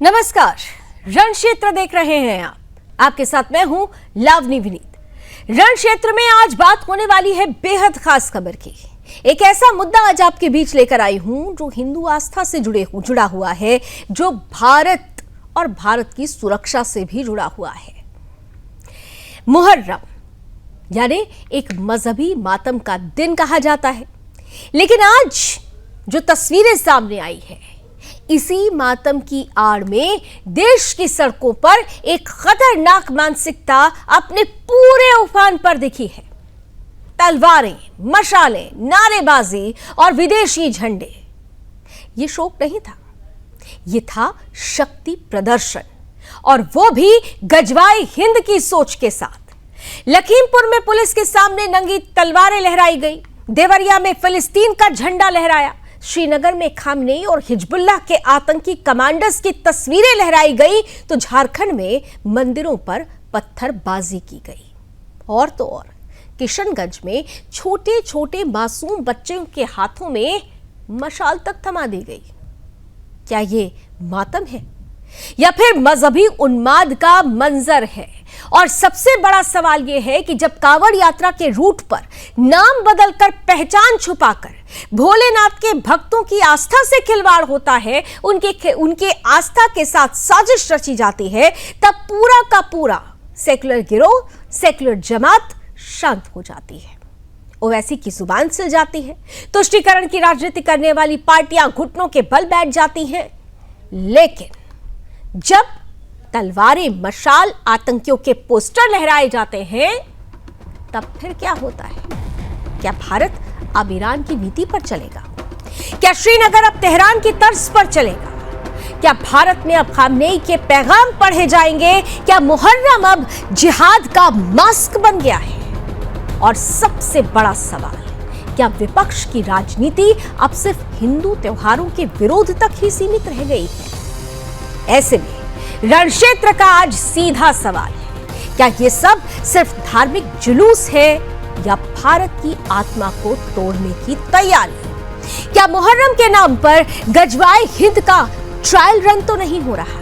नमस्कार, रण क्षेत्र देख रहे हैं आप। आपके साथ मैं हूं लावनी विनीत। रण क्षेत्र में आज बात होने वाली है बेहद खास खबर की। एक ऐसा मुद्दा आज आपके बीच लेकर आई हूं जो हिंदू आस्था से जुड़ा हुआ है, जो भारत और भारत की सुरक्षा से भी जुड़ा हुआ है। मुहर्रम यानी एक मजहबी मातम का दिन कहा जाता है, लेकिन आज जो तस्वीरें सामने आई है, इसी मातम की आड़ में देश की सड़कों पर एक खतरनाक मानसिकता अपने पूरे उफान पर दिखी है। तलवारें, मशालें, नारेबाजी और विदेशी झंडे। ये शोक नहीं था, ये था शक्ति प्रदर्शन, और वो भी गजवाए हिंद की सोच के साथ। लखीमपुर में पुलिस के सामने नंगी तलवारें लहराई गई, देवरिया में फिलिस्तीन का झंडा लहराया, श्रीनगर में खामनेई और हिजबुल्लाह के आतंकी कमांडर्स की तस्वीरें लहराई गई, तो झारखंड में मंदिरों पर पत्थरबाजी की गई। और तो और किशनगंज में छोटे छोटे मासूम बच्चों के हाथों में मशाल तक थमा दी गई। क्या ये मातम है या फिर मजहबी उन्माद का मंजर है? और सबसे बड़ा सवाल यह है कि जब कांवड़ यात्रा के रूट पर नाम बदलकर, पहचान छुपाकर भोलेनाथ के भक्तों की आस्था से खिलवाड़ होता है, उनके आस्था के साथ साजिश रची जाती है, तब पूरा का पूरा सेक्युलर गिरोह, सेक्युलर जमात शांत हो जाती है। ओवैसी की जुबान सिल जाती है, तुष्टीकरण की राजनीति करने वाली पार्टियां घुटनों के बल बैठ जाती हैं। लेकिन जब तलवारें, मशाल, आतंकियों के पोस्टर लहराए जाते हैं, तब फिर क्या होता है? क्या भारत अब ईरान की नीति पर चलेगा? क्या श्रीनगर अब तेहरान की तर्ज पर चलेगा? क्या भारत में अब खामनेई के पैगाम पढ़े जाएंगे? क्या मुहर्रम अब जिहाद का मास्क बन गया है? और सबसे बड़ा सवाल, क्या विपक्ष की राजनीति अब सिर्फ हिंदू त्योहारों के विरोध तक ही सीमित रह गई है? ऐसे में रण क्षेत्र का आज सीधा सवाल है, क्या ये सब सिर्फ धार्मिक जुलूस है या भारत की आत्मा को तोड़ने की तैयारी? क्या मुहर्रम के नाम पर गजवाए हिंद का ट्रायल रन तो नहीं हो रहा?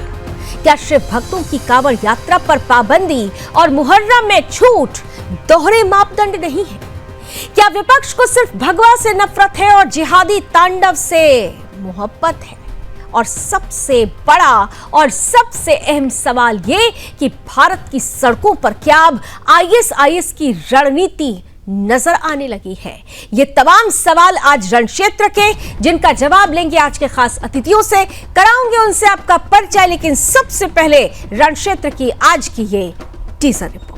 क्या शिव भक्तों की कांवड़ यात्रा पर पाबंदी और मुहर्रम में छूट दोहरे मापदंड नहीं है? क्या विपक्ष को सिर्फ भगवा से नफरत है और जिहादी तांडव से मोहब्बत है? और सबसे बड़ा और सबसे अहम सवाल ये कि भारत की सड़कों पर क्या अब आईएसआईएस की रणनीति नजर आने लगी है? ये तमाम सवाल आज रण क्षेत्र के, जिनका जवाब लेंगे आज के खास अतिथियों से, कराऊंगे उनसे आपका परिचय। लेकिन सबसे पहले रण क्षेत्र की आज की ये टीजर रिपोर्ट।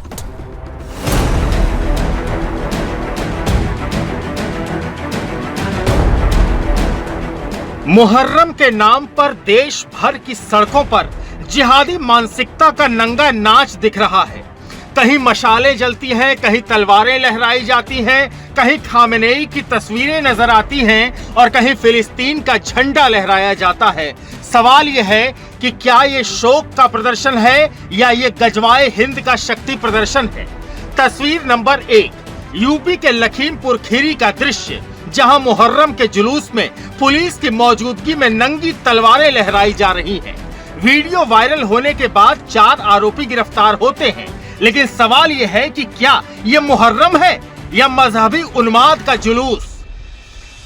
मुहर्रम के नाम पर देश भर की सड़कों पर जिहादी मानसिकता का नंगा नाच दिख रहा है। कहीं मशालें जलती हैं, कहीं तलवारें लहराई जाती हैं, कहीं खामनेई की तस्वीरें नजर आती हैं और कहीं फिलिस्तीन का झंडा लहराया जाता है। सवाल यह है कि क्या ये शोक का प्रदर्शन है या ये गजवाए हिंद का शक्ति प्रदर्शन है? तस्वीर नंबर 1, यूपी के लखीमपुर खीरी का दृश्य, जहां मुहर्रम के जुलूस में पुलिस की मौजूदगी में नंगी तलवारें लहराई जा रही हैं। वीडियो वायरल होने के बाद 4 आरोपी गिरफ्तार होते हैं, लेकिन सवाल यह है कि क्या यह मुहर्रम है या मजहबी उन्माद का जुलूस?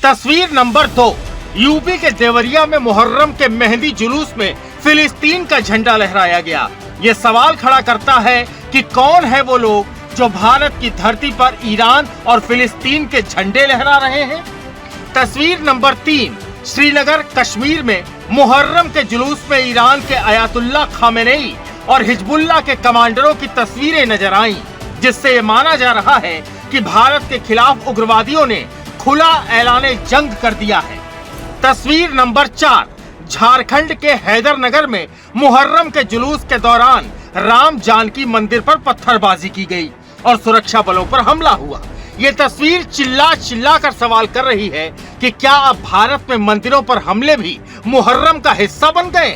तस्वीर नंबर 2, यूपी के देवरिया में मुहर्रम के मेहंदी जुलूस में फिलिस्तीन का झंडा लहराया गया। यह सवाल खड़ा करता है कि कौन है वो लोग जो भारत की धरती पर ईरान और फिलिस्तीन के झंडे लहरा रहे हैं। तस्वीर नंबर 3, श्रीनगर कश्मीर में मुहर्रम के जुलूस में ईरान के अयातुल्ला खामेनेई और हिजबुल्लाह के कमांडरों की तस्वीरें नजर आईं, जिससे ये माना जा रहा है कि भारत के खिलाफ उग्रवादियों ने खुला ऐलाने जंग कर दिया है। तस्वीर नंबर 4, झारखंड के हैदरनगर में मुहर्रम के जुलूस के दौरान राम जानकी मंदिर पर पत्थरबाजी की गई और सुरक्षा बलों पर हमला हुआ। ये तस्वीर चिल्ला कर सवाल कर रही है कि क्या अब भारत में मंदिरों पर हमले भी मुहर्रम का हिस्सा बन गए?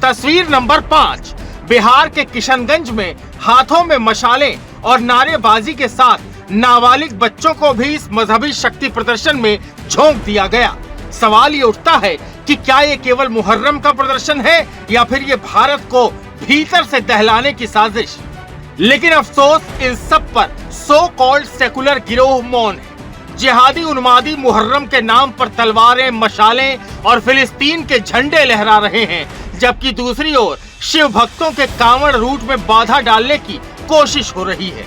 तस्वीर नंबर 5, बिहार के किशनगंज में हाथों में मशालें और नारेबाजी के साथ नाबालिग बच्चों को भी इस मजहबी शक्ति प्रदर्शन में झोंक दिया गया। सवाल ये उठता है कि क्या ये केवल मुहर्रम का प्रदर्शन है या फिर ये भारत को भीतर से दहलाने की साजिश। लेकिन अफसोस इन सब पर सो कॉल्ड सेकुलर गिरोह मौन है। जिहादी उन्मादी मुहर्रम के नाम पर तलवारें, मशालें और फिलिस्तीन के झंडे लहरा रहे हैं, जबकि दूसरी ओर शिव भक्तों के कांवड़ रूट में बाधा डालने की कोशिश हो रही है।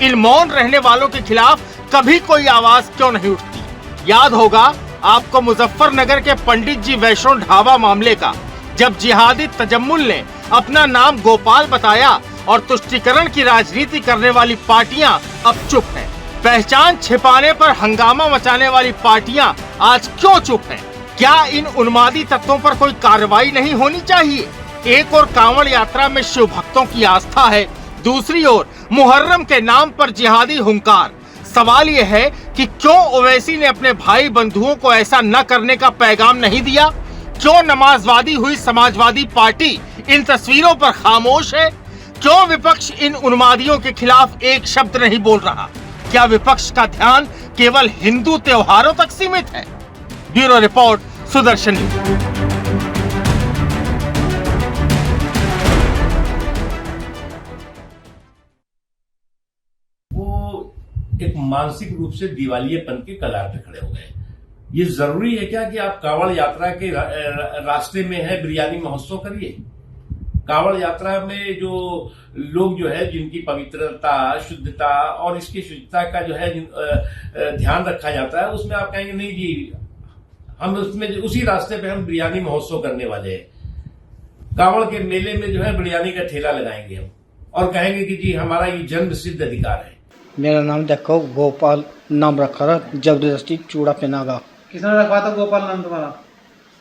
इन मौन रहने वालों के खिलाफ कभी कोई आवाज क्यों नहीं उठती? याद होगा आपको मुजफ्फरनगर के पंडित जी वैष्णो ढाबा मामले का, जब जिहादी तजम्मुल ने अपना नाम गोपाल बताया और तुष्टीकरण की राजनीति करने वाली पार्टियां अब चुप हैं। पहचान छिपाने पर हंगामा मचाने वाली पार्टियां आज क्यों चुप हैं? क्या इन उन्मादी तत्वों पर कोई कार्रवाई नहीं होनी चाहिए? एक और कांवड़ यात्रा में शिव भक्तों की आस्था है, दूसरी ओर मुहर्रम के नाम पर जिहादी हुंकार। सवाल यह है कि क्यों ओवैसी ने अपने भाई बंधुओं को ऐसा न करने का पैगाम नहीं दिया? क्यों नमाजवादी हुई समाजवादी पार्टी इन तस्वीरों पर खामोश है? क्यों विपक्ष इन उन्मादियों के खिलाफ एक शब्द नहीं बोल रहा? क्या विपक्ष का ध्यान केवल हिंदू त्योहारों तक सीमित है? Bureau report, Sudarshan news. वो एक मानसिक रूप से दिवालियेपन के कगार पे खड़े हो गए। ये जरूरी है क्या कि आप कांवड़ यात्रा के रास्ते में है बिरयानी महोत्सव करिए? कांवड़ यात्रा में जो लोग जो है जिनकी पवित्रता, शुद्धता और इसकी शुद्धता का जो है ध्यान रखा जाता है, उसमें आप कहेंगे नहीं जी, हम उसमें उसी रास्ते पे हम बिरयानी महोत्सव करने वाले हैं। कांवड़ के मेले में जो है बिरयानी का ठेला लगाएंगे हम और कहेंगे कि जी हमारा ये जन्म सिद्ध अधिकार है। मेरा नाम देखो गोपाल नाम रखा रहा, जबरदस्ती चूड़ा पहनागा। किसने रखवा था गोपाल नाम तुम्हारा?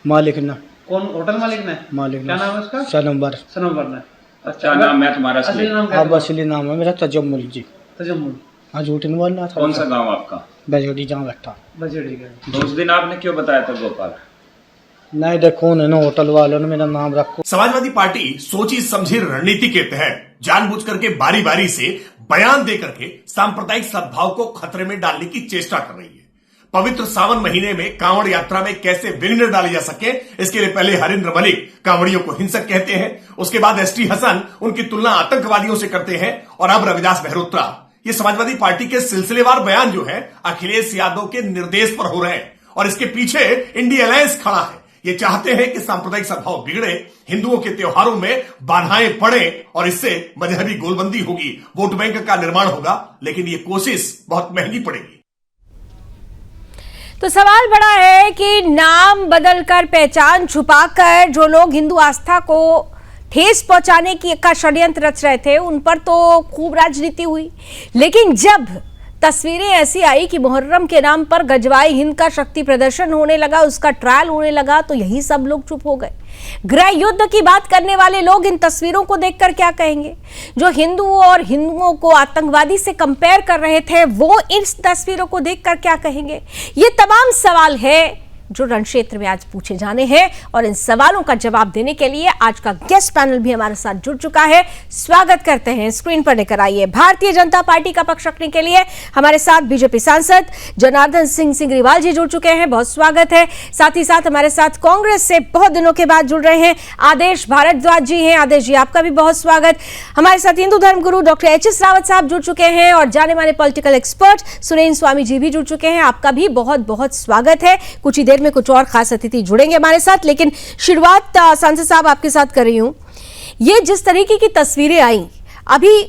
मालिक ने। कौन? होटल मालिक ने? मालिक क्या नाम है उसका? सनम्बर ने। अच्छा, नाम है तुम्हारा? असली नाम क्या? अब असली नाम है मेरा तजम्मुल जी। तजम्मुल। हाँ, झूठ नहीं बोलना था। कौन सा गांव आपका? बजड़ी जहाँ बैठा। बजड़ी का। तो उस दिन आपने क्यों बताया था गोपाल? नहीं देखो ना, होटल वालों ने मेरा नाम रखो। समाजवादी पार्टी सोची समझी रणनीति के तहत जानबूझ करके बारी बारी से बयान दे करके सांप्रदायिक सद्भाव को खतरे में डालने की चेष्टा कर रही है। पवित्र सावन महीने में कांवड़ यात्रा में कैसे विघ्न डाले जा सके, इसके लिए पहले हरिंद्र मलिक कांवड़ियों को हिंसक कहते हैं, उसके बाद एसटी हसन उनकी तुलना आतंकवादियों से करते हैं और अब रविदास मेहरोत्रा। ये समाजवादी पार्टी के सिलसिलेवार बयान जो है अखिलेश यादव के निर्देश पर हो रहे हैं और इसके पीछे इंडिया अलायंस खड़ा है। ये चाहते हैं कि सांप्रदायिक सद्भाव बिगड़े, हिंदुओं के त्योहारों में बाधाएं पड़े और इससे मजहबी गोलबंदी होगी, वोट बैंक का निर्माण होगा, लेकिन ये कोशिश बहुत महंगी पड़ेगी। तो सवाल बड़ा है कि नाम बदलकर, पहचान छुपाकर जो लोग हिंदू आस्था को ठेस पहुंचाने की का षड्यंत्र रच रहे थे, उन पर तो खूब राजनीति हुई, लेकिन जब तस्वीरें ऐसी आई कि मुहर्रम के नाम पर गजवाई हिंद का शक्ति प्रदर्शन होने लगा, उसका ट्रायल होने लगा, तो यही सब लोग चुप हो गए। गृह युद्ध की बात करने वाले लोग इन तस्वीरों को देखकर क्या कहेंगे? जो हिंदुओं और हिंदुओं को आतंकवादी से कंपेयर कर रहे थे, वो इन तस्वीरों को देखकर क्या कहेंगे? ये तमाम सवाल है जो रणक्षेत्र में आज पूछे जाने हैं और इन सवालों का जवाब देने के लिए आज का गेस्ट पैनल भी हमारे साथ जुड़ चुका है। स्वागत करते हैं, स्क्रीन पर लेकर आइए। भारतीय जनता पार्टी का पक्ष रखने के लिए हमारे साथ बीजेपी सांसद जनार्दन सिंह सिग्रीवाल जी जुड़ चुके हैं, बहुत स्वागत है। साथ ही साथ हमारे साथ कांग्रेस से बहुत दिनों के बाद जुड़ रहे हैं आदेश भारद्वाज जी हैं। आदेश जी, आपका भी बहुत स्वागत। हमारे साथ हिंदू धर्म गुरु डॉक्टर एच.एस. रावत साहब जुड़ चुके हैं और जाने माने पॉलिटिकल एक्सपर्ट सुरेंद्र स्वामी जी भी जुड़ चुके हैं, आपका भी बहुत बहुत स्वागत है। कुछ ही देर में कुछ और खास अतिथि जुड़ेंगे हमारे साथ, लेकिन शुरुआत सांसद साहब आपके साथ कर रही हूं। ये जिस तरीके की तस्वीरें आई, अभी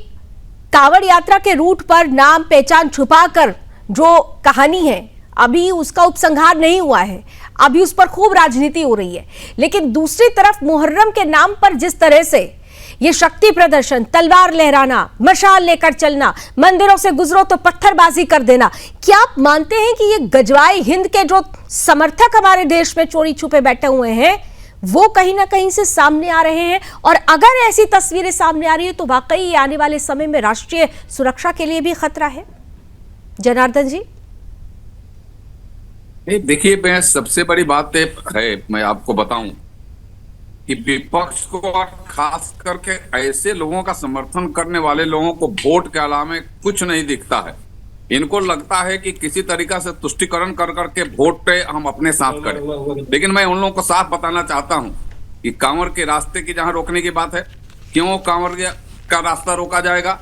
कांवड़ यात्रा के रूट पर नाम पहचान छुपाकर जो कहानी है, अभी उसका उपसंहार नहीं हुआ है, अभी उस पर खूब राजनीति हो रही है। लेकिन दूसरी तरफ मुहर्रम के नाम पर जिस तरह से ये शक्ति प्रदर्शन, तलवार लहराना, मशाल लेकर चलना, मंदिरों से गुजरो तो पत्थरबाजी कर देना, क्या आप मानते हैं कि ये गजवाई हिंद के जो समर्थक हमारे देश में चोरी छुपे बैठे हुए हैं, वो कहीं ना कहीं से सामने आ रहे हैं? और अगर ऐसी तस्वीरें सामने आ रही है तो वाकई आने वाले समय में राष्ट्रीय सुरक्षा के लिए भी खतरा है? जनार्दन जी। देखिए, मैं सबसे बड़ी बात है, मैं आपको बताऊं कि विपक्ष को और खास करके ऐसे लोगों का समर्थन करने वाले लोगों को वोट के अलावा कुछ नहीं दिखता है। इनको लगता है कि किसी तरीका से तुष्टिकरण कर करके वोट पे हम अपने साथ करें। लेकिन मैं उन लोगों को साफ बताना चाहता हूं कि कांवड़ के रास्ते की जहां रोकने की बात है, क्यों कांवड़ का रास्ता रोका जाएगा,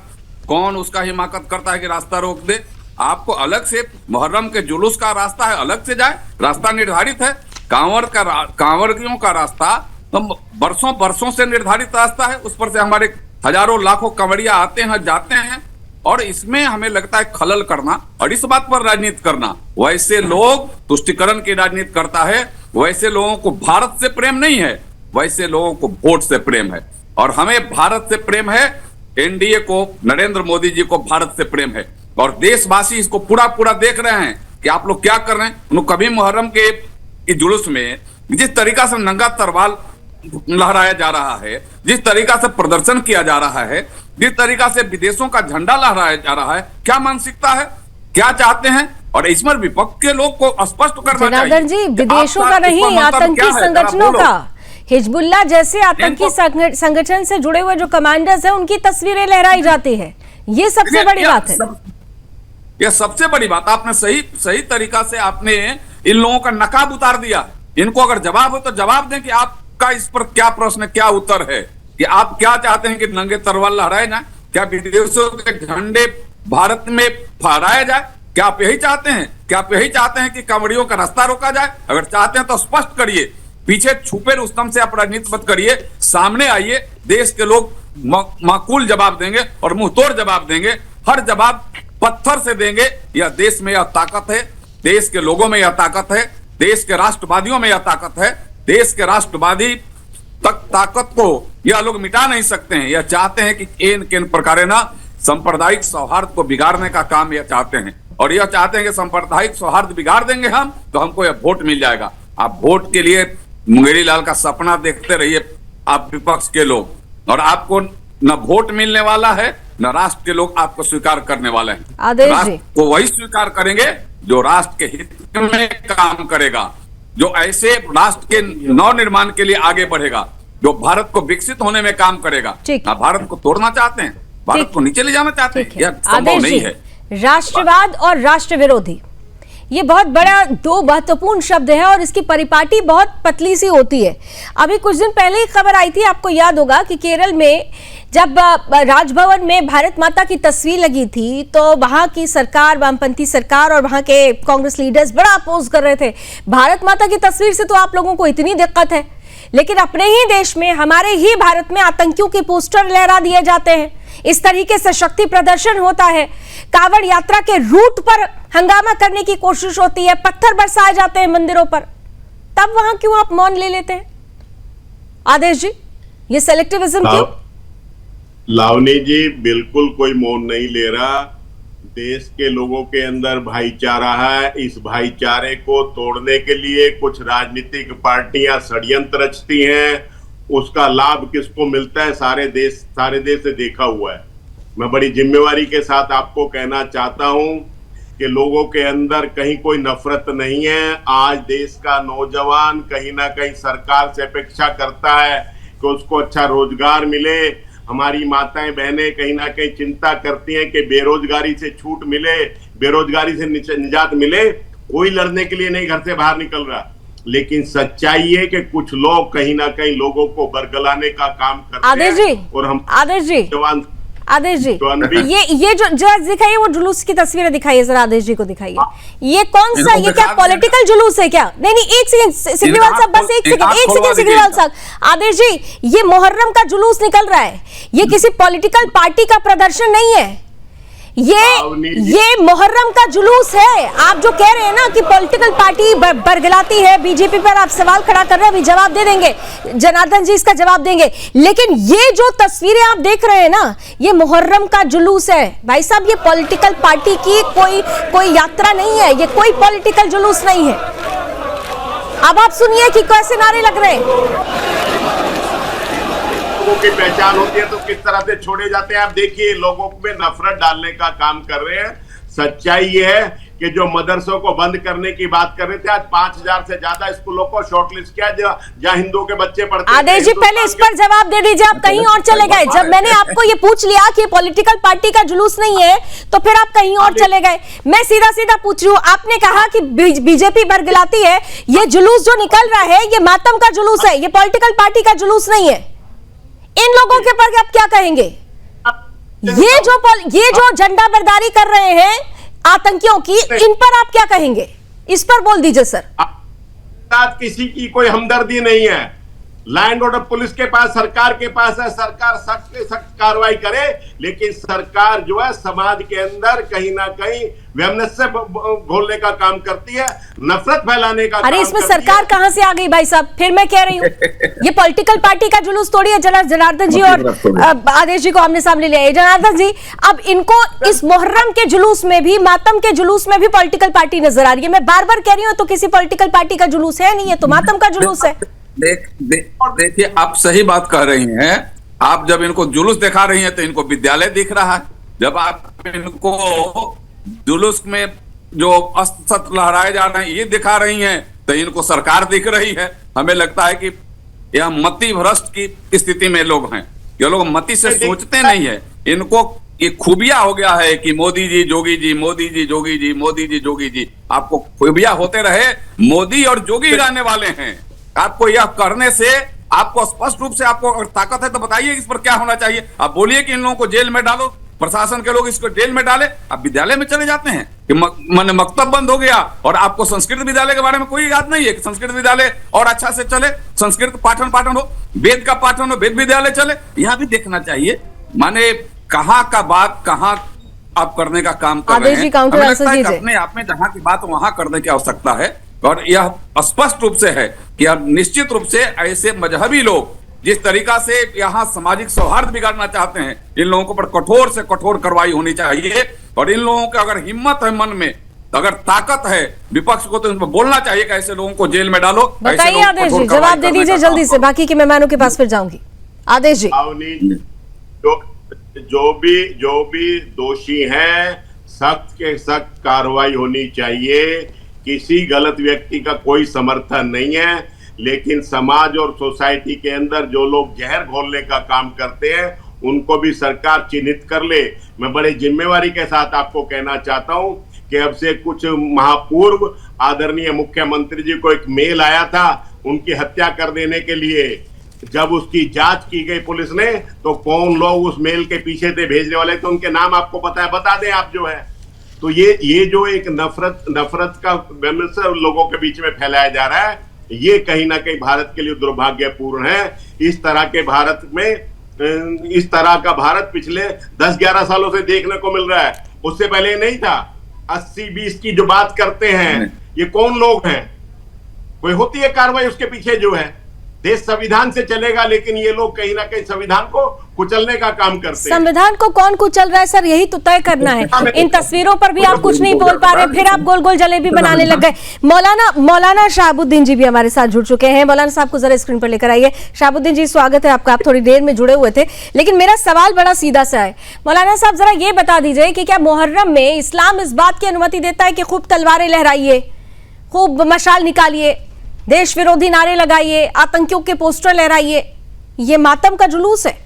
कौन उसका हिमाकत करता है कि रास्ता रोक दे। आपको अलग से मुहर्रम के जुलूस का रास्ता है, अलग से जाए, रास्ता निर्धारित है। कांवड़ियों का रास्ता तो बरसों से निर्धारित रास्ता है, उस पर से हमारे हजारों लाखों कांवड़िया आते हैं जाते हैं, और इसमें हमें लगता है खलल करना और इस बात पर राजनीति करना। वैसे लोग तुष्टिकरण की राजनीति करता है, वैसे लोगों को भारत से प्रेम नहीं है, वैसे लोगों को वोट से प्रेम है। और हमें भारत से प्रेम है, एनडीए को, नरेंद्र मोदी जी को भारत से प्रेम है, और देशवासी इसको पूरा देख रहे हैं कि आप लोग क्या कर रहे हैं। कभी मुहर्रम के जुलूस में जिस तरीका से नंगा तरवाल लहराया जा रहा है, जिस तरीका से प्रदर्शन किया जा रहा है, जिस तरीका से विदेशों का झंडा लहराया जा रहा है, क्या मानसिकता है, क्या चाहते हैं। और इसमें विपक्ष के लोग को स्पष्ट करना चाहिए। जनार्दन जी, विदेशों का नहीं, आतंकी संगठनों का, हिजबुल्लाह जैसे आतंकी संगठन से जुड़े हुए जो कमांडर्स हैं उनकी तस्वीरें लहराई जाती है, ये सबसे बड़ी बात है। यह सबसे बड़ी बात आपने सही तरीका से आपने इन लोगों का नकाब उतार दिया। इनको अगर जवाब हो तो जवाब दें कि आपका इस पर क्या प्रश्न, क्या उत्तर है, कि आप क्या चाहते हैं कि नंगे तरवाल लहराए जाए, क्या विदेशों के झंडे भारत में फहराया जाए, क्या आप यही चाहते हैं? क्या आप यही चाहते हैं कि कांवड़ियों का रास्ता रोका जाए? अगर चाहते हैं तो स्पष्ट करिए, पीछे छुपे रुस्तम से आप राजनीति मत करिए, सामने आइए। देश के लोग माकूल जवाब देंगे और मुंह तोड़ जवाब देंगे, हर जवाब पत्थर से देंगे। यह देश में यह ताकत है, देश के लोगों में यह ताकत है, देश के राष्ट्रवादियों में यह ताकत है। देश के राष्ट्रवादी ताकत को यह लोग मिटा नहीं सकते हैं। यह चाहते हैं कि किन प्रकार ना सांप्रदायिक सौहार्द को बिगाड़ने का काम यह चाहते हैं, और यह चाहते हैं कि सांप्रदायिक सौहार्द बिगाड़ देंगे हम तो हमको यह वोट मिल जाएगा। आप वोट के लिए मुंगेरी लाल का सपना देखते रहिए आप विपक्ष के लोग, और आपको न वोट मिलने वाला है, न राष्ट्र के लोग आपको स्वीकार करने वाले हैं। राष्ट्र को वही स्वीकार करेंगे जो राष्ट्र के हित में काम करेगा, जो ऐसे राष्ट्र के नवनिर्माण के लिए आगे बढ़ेगा, जो भारत को विकसित होने में काम करेगा। ना भारत को तोड़ना चाहते हैं, भारत को नीचे ले जाना चाहते हैं, यह संभव नहीं है। राष्ट्रवाद और राष्ट्र विरोधी, ये बहुत बड़ा दो महत्वपूर्ण शब्द है और इसकी परिपाटी बहुत पतली सी होती है। अभी कुछ दिन पहले ही खबर आई थी, आपको याद होगा कि केरल में जब राजभवन में भारत माता की तस्वीर लगी थी तो वहां की सरकार, वामपंथी सरकार और वहां के कांग्रेस लीडर्स बड़ा अपोज कर रहे थे। भारत माता की तस्वीर से तो आप लोगों को इतनी दिक्कत है, लेकिन अपने ही देश में, हमारे ही भारत में आतंकियों के पोस्टर लहरा दिए जाते हैं, इस तरीके से शक्ति प्रदर्शन होता है, कांवड़ यात्रा के रूट पर हंगामा करने की कोशिश होती है, पत्थर बरसाए जाते हैं मंदिरों पर, तब वहां क्यों आप मौन ले लेते हैं? आदेश जी, ये सेलेक्टिविज्म क्यों? लावनी जी, बिल्कुल कोई मौन नहीं ले रहा। देश के लोगों के अंदर भाईचारा है, इस भाईचारे को तोड़ने के लिए कुछ राजनीतिक पार्टियां षड्यंत्र रचती हैं, उसका लाभ किसको मिलता है सारे देश से देखा हुआ है। मैं बड़ी जिम्मेवारी के साथ आपको कहना चाहता हूं कि लोगों के अंदर कहीं कोई नफरत नहीं है। आज देश का नौजवान कहीं ना कहीं सरकार से अपेक्षा करता है कि उसको अच्छा रोजगार मिले। हमारी माताएं बहनें कहीं ना कहीं चिंता करती हैं कि बेरोजगारी से छूट मिले, बेरोजगारी से निजात मिले। कोई लड़ने के लिए नहीं घर से बाहर निकल रहा, लेकिन सच्चाई है कि कुछ लोग कहीं ना कहीं लोगों को बरगलाने का काम करते हैं। और हम आदेश जी, ये जो दिखाइए, वो जुलूस की तस्वीरें दिखाइए जरा, आदेश जी को दिखाइए। ये कौन सा, ये क्या पॉलिटिकल जुलूस है क्या? नहीं, एक सेकंड सिग्रीवाल साहब, बस एक सेकंड सिग्रीवाल साहब। आदेश जी, ये मुहर्रम का जुलूस निकल रहा है, ये किसी पॉलिटिकल पार्टी का प्रदर्शन नहीं है, ये मुहर्रम का जुलूस है। आप जो कह रहे हैं ना कि पॉलिटिकल पार्टी बरगलाती है, बीजेपी पर आप सवाल खड़ा कर रहे हैं, अभी जवाब दे देंगे, जनार्दन जी इसका जवाब देंगे, लेकिन ये जो तस्वीरें आप देख रहे हैं ना, ये मुहर्रम का जुलूस है भाई साहब। ये पॉलिटिकल पार्टी की कोई यात्रा नहीं है, ये कोई पॉलिटिकल जुलूस नहीं है। अब आप सुनिए कि कैसे नारे लग रहे हैं। लोगों की पहचान होती है तो किस तरह से छोड़े जाते हैं। आप देखिए, लोगों में नफरत डालने का काम कर रहे हैं। सच्चाई ये है कि जो मदरसों को बंद करने की बात कर रहे थे, आज 5000 से ज्यादा स्कूलों को शॉर्टलिस्ट किया जहां हिंदुओं के बच्चे पढ़ते हैं। आदेश जी, पहले इस पर जवाब दे दीजिए, आप कहीं और चले गए। जब मैंने आपको ये पूछ लिया कि पॉलिटिकल पार्टी का जुलूस नहीं है, तो फिर आप कहीं और चले गए। मैं सीधा सीधा पूछ रही हूँ, आपने कहा कि बीजेपी बरगलाती है, ये जुलूस जो निकल रहा है ये मातम का जुलूस है, ये पॉलिटिकल पार्टी का जुलूस नहीं है। इन लोगों के पर आप क्या कहेंगे? ये जो झंडा बरदारी कर रहे हैं आतंकियों की, इन पर आप क्या कहेंगे? इस पर बोल दीजिए सर। किसी की कोई हमदर्दी नहीं है। लैंड ऑर्डर पुलिस के पास, सरकार के पास है। सरकार सख्त से सख्त कार्रवाई करे, लेकिन सरकार जो है समाज के अंदर कहीं ना कहीं वैमनस्य घोलने का काम करती है, नफरत फैलाने का। अरे इसमें सरकार कहां से आ गई भाई साहब? फिर मैं कह रही हूँ ये पॉलिटिकल पार्टी का जुलूस थोड़ी है। जनार्दन जी और आदेश जी को आमने सामने ले आए। जनार्दन जी, अब इनको इस मुहर्रम के जुलूस में भी, मातम के जुलूस में भी पॉलिटिकल पार्टी नजर आ रही है। मैं बार बार कह रही हूँ, तो किसी पॉलिटिकल पार्टी का जुलूस है नहीं, है तो मातम का जुलूस है। देखिए, आप सही बात कह रही हैं। आप जब इनको जुलूस दिखा रही हैं तो इनको विद्यालय दिख रहा है। जब आप इनको जुलूस में जो अस्त्र लहराए जा रहे हैं ये दिखा रही हैं तो इनको सरकार दिख रही है। हमें लगता है कि यह मति भ्रष्ट की स्थिति में लोग हैं। ये लोग मति से सोचते नहीं है। इनको ये खूबिया हो गया है कि मोदी जी जोगी जी, मोदी जी जोगी जी, मोदी जी जोगी जी। आपको खूबिया होते रहे, मोदी और जोगी गाने वाले हैं। आपको यह करने से, आपको स्पष्ट रूप से, आपको अगर ताकत है तो बताइए इस पर क्या होना चाहिए। आप बोलिए कि इन लोगों को जेल में डालो, प्रशासन के लोग इसको जेल में डाले। आप विद्यालय में चले जाते हैं कि मन मकतब बंद हो गया और आपको संस्कृत विद्यालय के बारे में कोई याद नहीं है कि संस्कृत विद्यालय और अच्छा से चले, संस्कृत पाठन हो, वेद का पाठन हो, वेद विद्यालय चले। यहाँ भी देखना चाहिए, माने कहाँ का बात कहाँ आप करने का काम कर रहे हैं। अपने आप में जहाँ की बात वहां करने की आवश्यकता है। और यह स्पष्ट रूप से है कि अब निश्चित रूप से ऐसे मजहबी लोग जिस तरीका से यहाँ सामाजिक सौहार्द बिगाड़ना चाहते हैं, इन लोगों पर कठोर से कठोर कार्रवाई होनी चाहिए। और इन लोगों की अगर हिम्मत है मन में, अगर ताकत है विपक्ष को, तो इन पर बोलना चाहिए कि ऐसे लोगों को जेल में डालो। बताइए आदेश जी, जवाब दे दीजिए जल्दी से, बाकी के मेहमानों के पास फिर जाऊंगी। आदेश जी, जो भी दोषी हैं, सख्त के सख्त कार्रवाई होनी चाहिए। किसी गलत व्यक्ति का कोई समर्थन नहीं है, लेकिन समाज और सोसाइटी के अंदर जो लोग जहर घोलने का काम करते हैं उनको भी सरकार चिन्हित कर ले। मैं बड़े जिम्मेवारी के साथ आपको कहना चाहता हूं कि अब से कुछ माह पूर्व आदरणीय मुख्यमंत्री जी को एक मेल आया था उनकी हत्या कर देने के लिए। जब उसकी जांच की गई पुलिस ने, तो कौन लोग उस मेल के पीछे थे, भेजने वाले थे, उनके नाम आपको पता है, बता दें आप जो है। तो ये जो एक नफरत का लोगों के बीच में फैलाया जा रहा है, ये कहीं ना कहीं भारत के लिए दुर्भाग्यपूर्ण है। इस तरह के भारत में, इस तरह का भारत पिछले 10-11 सालों से देखने को मिल रहा है। उससे पहले नहीं था। 80-20 की जो बात करते हैं, ये कौन लोग हैं? कोई होती है कार्रवाई उसके पीछे जो है। देश संविधान से चलेगा, लेकिन ये लोग कहीं ना कहीं संविधान को कुचलने का काम करते हैं। संविधान को कौन कुचल रहा है सर, यही तो तय करना है। इन तस्वीरों पर भी आप कुछ नहीं बोल पा रहे, फिर आप गोल गोल जलेबी बनाने लग गए। मौलाना शहाबुद्दीन जी भी हमारे साथ जुड़ चुके हैं। मौलाना साहब को जरा स्क्रीन पर लेकर आइए। शहाबुद्दीन जी, स्वागत है आपका। आप थोड़ी देर में जुड़े हुए थे, लेकिन मेरा सवाल बड़ा सीधा सा है। मौलाना साहब, जरा ये बता दीजिए कि क्या मुहर्रम में इस्लाम इस बात की अनुमति देता है कि खूब तलवारें लहराइए, खूब मशाल निकालिए, देश विरोधी नारे लगाइए, आतंकियों के पोस्टर लहराइए? ये मातम का जुलूस है?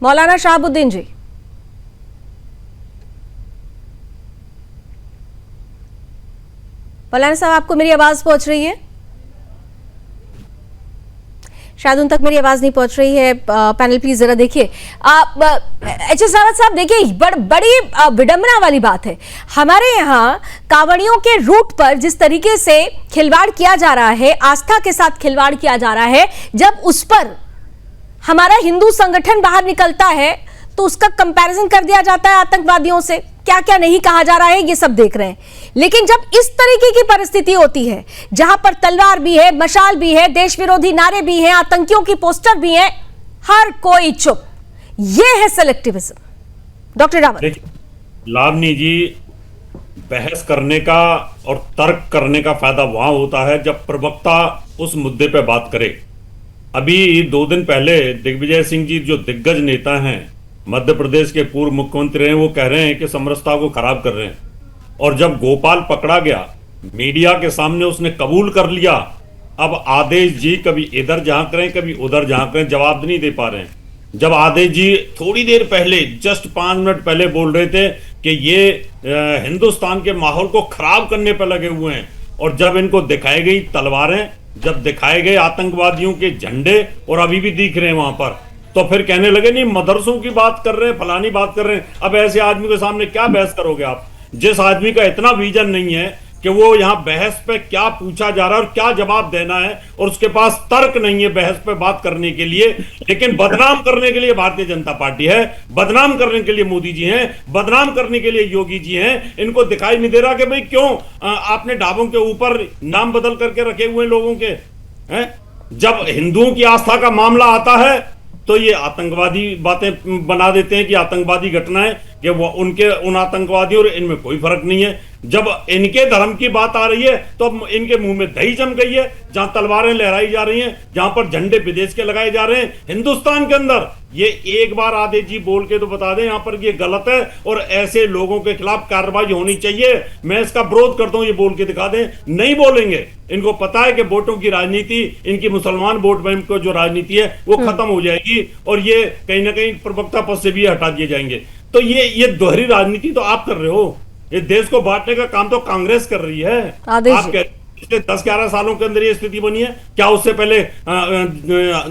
मौलाना शहाबुद्दीन जी, मौलाना साहब, आपको मेरी आवाज पहुंच रही है? शायद उन तक मेरी आवाज नहीं पहुंच रही है। पैनल प्लीज जरा देखिए। एच.एस. रावत साहब, देखिए बड़ी विडंबना वाली बात है। हमारे यहाँ कांवड़ियों के रूट पर जिस तरीके से खिलवाड़ किया जा रहा है, आस्था के साथ खिलवाड़ किया जा रहा है, जब उस पर हमारा हिंदू संगठन बाहर निकलता है तो उसका कंपैरिजन कर दिया जाता है आतंकवादियों से। क्या क्या नहीं कहा जा रहा है, ये सब देख रहे हैं। लेकिन जब इस तरीके की परिस्थिति होती है, जहां पर तलवार भी है, मशाल भी है, देश विरोधी नारे भी हैं, आतंकियों की पोस्टर भी हैं, हर कोई चुप। ये है सेलेक्टिविज्म। डॉक्टर रावत। लावनी जी, बहस करने का और तर्क करने का फायदा वहां होता है जब प्रवक्ता उस मुद्दे पर बात करे। अभी 2 दिन पहले दिग्विजय सिंह जी, जो दिग्गज नेता हैं, मध्य प्रदेश के पूर्व मुख्यमंत्री हैं, वो कह रहे हैं कि समरसता को खराब कर रहे हैं। और जब गोपाल पकड़ा गया, मीडिया के सामने उसने कबूल कर लिया। अब आदेश जी कभी इधर झांक रहे हैं, कभी उधर झांक रहे हैं, जवाब नहीं दे पा रहे हैं। जब आदेश जी थोड़ी देर पहले, जस्ट 5 मिनट पहले बोल रहे थे कि ये हिंदुस्तान के माहौल को खराब करने पर लगे हुए हैं, और जब इनको दिखाई गई तलवारें, जब दिखाए गए आतंकवादियों के झंडे, और अभी भी दिख रहे हैं वहां पर, तो फिर कहने लगे नहीं मदरसों की बात कर रहे हैं, फलानी बात कर रहे हैं। अब ऐसे आदमी के सामने क्या बहस करोगे आप, जिस आदमी का इतना विजन नहीं है कि वो यहाँ बहस पे क्या पूछा जा रहा है और क्या जवाब देना है, और उसके पास तर्क नहीं है बहस पे बात करने के लिए, लेकिन बदनाम करने के लिए भारतीय जनता पार्टी है, बदनाम करने के लिए मोदी जी हैं, बदनाम करने के लिए योगी जी हैं। इनको दिखाई नहीं दे रहा कि भाई क्यों आपने ढाबों के ऊपर नाम बदल करके रखे हुए लोगों के हैं। जब हिंदुओं की आस्था का मामला आता है तो ये आतंकवादी बातें बना देते हैं कि आतंकवादी घटनाएं, कि वो उन आतंकवादियों और इनमें कोई फर्क नहीं है। जब इनके धर्म की बात आ रही है तो इनके मुंह में दही जम गई है। जहां तलवारें लहराई जा रही हैं, जहां पर झंडे विदेश के लगाए जा रहे हैं हिंदुस्तान के अंदर, ये एक बार आदेश जी बोल के तो बता दें यहाँ पर ये गलत है और ऐसे लोगों के खिलाफ कार्रवाई होनी चाहिए। मैं इसका विरोध करता हूं, ये बोल के दिखा दें। नहीं बोलेंगे, इनको पता है कि वोटों की राजनीति, इनकी मुसलमान वोट बैंक को जो राजनीति है वो खत्म हो जाएगी, और ये कहीं ना कहीं प्रवक्ता पद से भी हटा दिए जाएंगे। तो ये दोहरी राजनीति तो आप कर रहे हो। ये देश को बांटने का काम तो कांग्रेस कर रही है। आप पिछले 10-11 सालों के अंदर ये स्थिति बनी है क्या? उससे पहले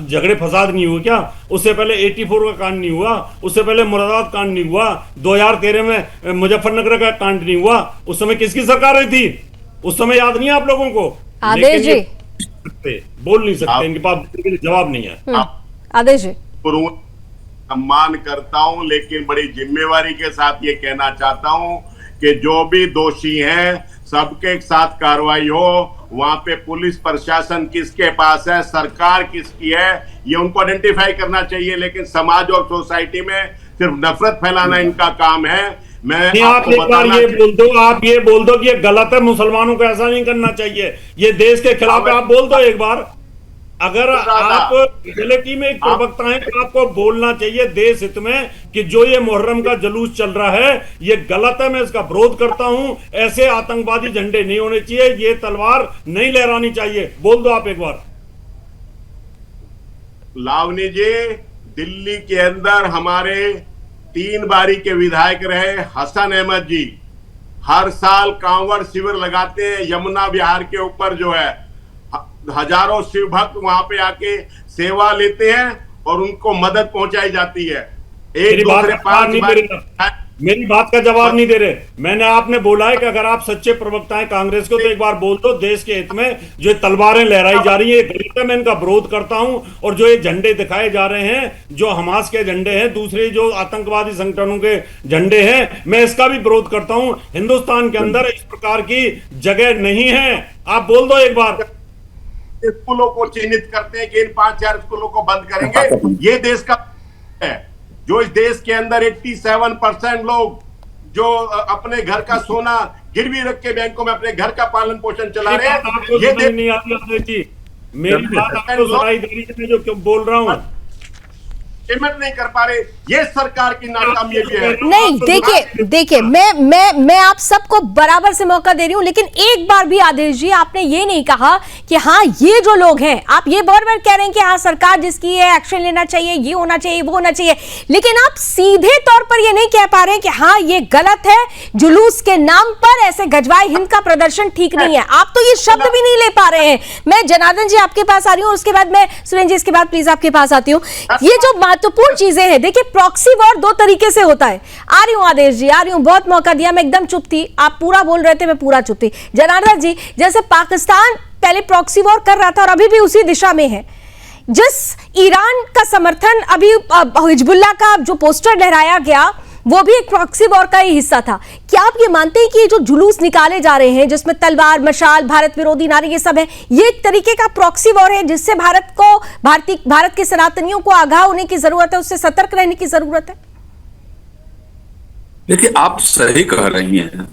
झगड़े फसाद नहीं हुए क्या? उससे पहले 84 का कांड नहीं हुआ? उससे पहले मुरादाबाद कांड नहीं हुआ? 2013 में मुजफ्फरनगर का कांड नहीं हुआ? उस समय किसकी सरकारें थी? उस समय याद नहीं है आप लोगों को? आदेश जी बोल नहीं सकते, इनके पास जवाब नहीं है। आदेश जी सम्मान करता हूं, लेकिन बड़ी जिम्मेवारी के साथ ये कहना चाहता हूं कि जो भी दोषी हैं सबके साथ कार्रवाई हो। वहां पे पुलिस प्रशासन किसके पास है, सरकार किसकी है, ये उनको आइडेंटिफाई करना चाहिए। लेकिन समाज और सोसाइटी में सिर्फ नफरत फैलाना इनका काम है। आप एक बार ये बोल दो, आप ये बोल दो कि ये गलत है, मुसलमानों को ऐसा नहीं करना चाहिए, ये देश के खिलाफ है। आप बोल दो एक बार। अगर आप रियलिटी में एक प्रवक्ता हैं तो आपको बोलना चाहिए देश हित में कि जो ये मुहर्रम का जुलूस चल रहा है ये गलत है, मैं इसका विरोध करता हूं। ऐसे आतंकवादी झंडे नहीं होने चाहिए, ये तलवार नहीं लहरानी चाहिए। बोल दो आप एक बार। लावनी जी, दिल्ली के अंदर हमारे 3 बारी के विधायक रहे हसन अहमद जी हर साल कांवड़ शिविर लगाते हैं यमुना विहार के ऊपर, जो है हजारों शिव भक्त वहां पे आके सेवा लेते हैं और उनको मदद पहुंचाई जाती है। मेरी बात का जवाब नहीं दे रहे। मैंने आपने बोला है कि अगर आप सच्चे प्रवक्ता हैं कांग्रेस को तो एक बार बोल दो देश के हित में जो तलवारें लहराई जा रही है गलत है, मैं इनका विरोध करता हूं। और जो ये झंडे दिखाए जा रहे हैं, जो हमास के झंडे हैं, दूसरे जो आतंकवादी संगठनों के झंडे हैं, मैं इसका भी विरोध करता हूं। हिंदुस्तान के अंदर इस प्रकार की जगह नहीं है। आप बोल दो एक बार। स्कूलों को चिन्हित करते हैं कि इन 5-4 स्कूलों को बंद करेंगे। ये देश का है जो इस देश के अंदर 87% लोग जो अपने घर का सोना गिरवी रख के बैंकों में अपने घर का पालन पोषण चला रहे हैं। ये नहीं आती मेरी बात आपको सुनाई दे रही है जो क्यों बोल रहा हूँ? पेमेंट नहीं कर पा रहे, ये सरकार की नाकामी है। नहीं, देखिए मैं आप सबको बराबर से मौका दे रही हूं, लेकिन एक बार भी आदेश जी आपने ये नहीं कहा कि हाँ ये जो लोग हैं, आप ये बार बार कह रहे हैं कि हाँ सरकार जिसकी है एक्शन लेना चाहिए, ये होना चाहिए, वो होना चाहिए, लेकिन आप सीधे तौर पर ये नहीं कह पा रहे हैं कि हाँ ये गलत है, जुलूस के नाम पर ऐसे गजवाए हिंद का प्रदर्शन ठीक नहीं है। आप तो ये शब्द भी नहीं ले पा रहे हैं। मैं जनार्दन जी आपके पास आ रही हूँ, उसके बाद मैं सुरेंद्र जी, इसके बाद प्लीज आपके पास आती हूँ। ये जो महत्वपूर्ण चीजें हैं, देखिए प्रॉक्सी वॉर 2 तरीके से होता है। आ रही हूं आदेश जी, आ रही हूं, बहुत मौका दिया, मैं एकदम चुप थी, आप पूरा बोल रहे थे, मैं पूरा चुप थी। जनार्दन जी, जैसे पाकिस्तान पहले प्रॉक्सी वॉर कर रहा था और अभी भी उसी दिशा में है, जिस ईरान का समर्थन अभी हिजबुल्लाह का जो पोस्टर लहराया गया वो भी एक प्रॉक्सी वॉर का ही हिस्सा था। क्या आप ये मानते हैं कि ये जो जुलूस निकाले जा रहे हैं जिसमें तलवार, मशाल, भारत विरोधी नारे, ये सब है, ये एक तरीके का प्रॉक्सी वॉर है जिससे भारत के सनातनियों को आगाह होने की जरूरत है, उससे सतर्क रहने की जरूरत है? देखिए आप सही कह रही हैं,